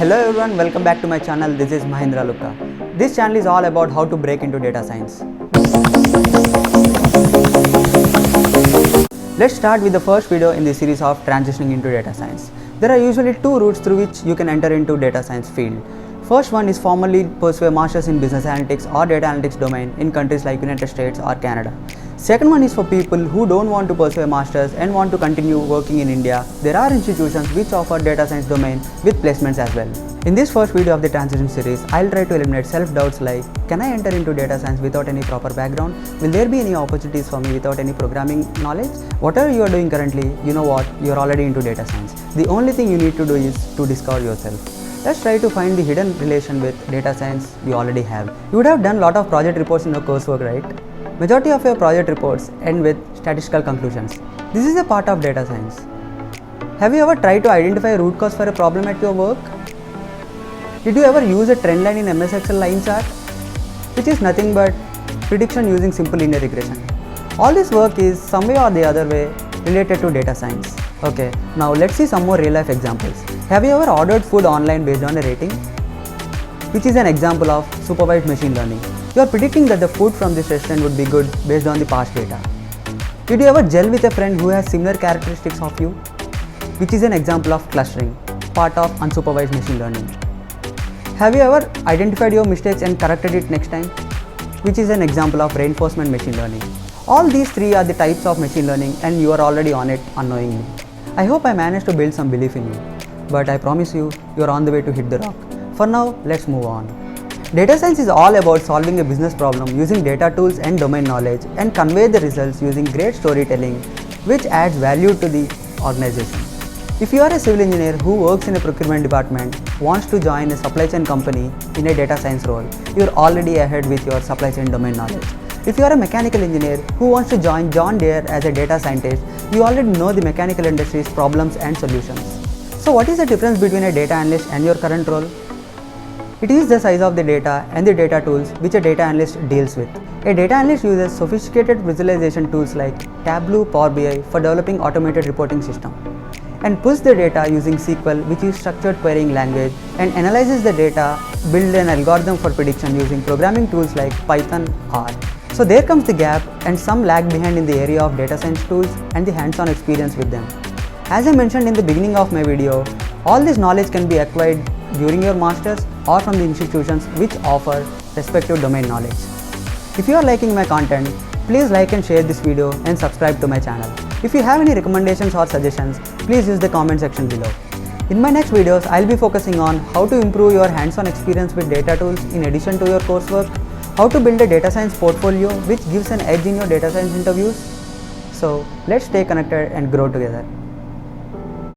Hello everyone, welcome back to my channel. This is Mahendra Lukka. This channel is all about how to break into data science. Let's start with the first video in the series of transitioning into data science. There are usually two routes through which you can enter into data science field. First one is formally pursue a master's in business analytics or data analytics domain in countries like United States or Canada. Second one is for people who don't want to pursue a master's and want to continue working in India. There are institutions which offer data science domain with placements as well. In this first video of the transition series, I'll try to eliminate self-doubts like, can I enter into data science without any proper background? Will there be any opportunities for me without any programming knowledge? Whatever you are doing currently, you know what, you are already into data science. The only thing you need to do is to discover yourself. Let's try to find the hidden relation with data science you already have. You would have done a lot of project reports in your coursework, right? Majority of your project reports end with statistical conclusions. This is a part of data science. Have you ever tried to identify a root cause for a problem at your work? Did you ever use a trend line in MS Excel line chart? Which is nothing but prediction using simple linear regression. All this work is some way or the other way related to data science. Okay, now let's see some more real life examples. Have you ever ordered food online based on a rating? Which is an example of supervised machine learning. You are predicting that the food from this restaurant would be good based on the past data. Did you ever gel with a friend who has similar characteristics of you? Which is an example of clustering, part of unsupervised machine learning. Have you ever identified your mistakes and corrected it next time? Which is an example of reinforcement machine learning. All these three are the types of machine learning and you are already on it unknowingly. I hope I managed to build some belief in you, but I promise you, you are on the way to hit the rock. For now, let's move on. Data science is all about solving a business problem using data tools and domain knowledge and convey the results using great storytelling which adds value to the organization. If you are a civil engineer who works in a procurement department, wants to join a supply chain company in a data science role, you are already ahead with your supply chain domain knowledge. If you are a mechanical engineer who wants to join John Deere as a data scientist, you already know the mechanical industry's problems and solutions. So what is the difference between a data analyst and your current role? It is the size of the data and the data tools which a data analyst deals with. A data analyst uses sophisticated visualization tools like Tableau, Power BI for developing automated reporting system, and pulls the data using SQL, which is structured querying language, and analyzes the data, build an algorithm for prediction using programming tools like Python, R. So there comes the gap and some lag behind in the area of data science tools and the hands-on experience with them. As I mentioned in the beginning of my video, all this knowledge can be acquired during your masters or from the institutions which offer respective domain knowledge. If you are liking my content, please like and share this video and subscribe to my channel. If you have any recommendations or suggestions, please use the comment section below. In my next videos, I'll be focusing on how to improve your hands-on experience with data tools in addition to your coursework, how to build a data science portfolio which gives an edge in your data science interviews. So let's stay connected and grow together.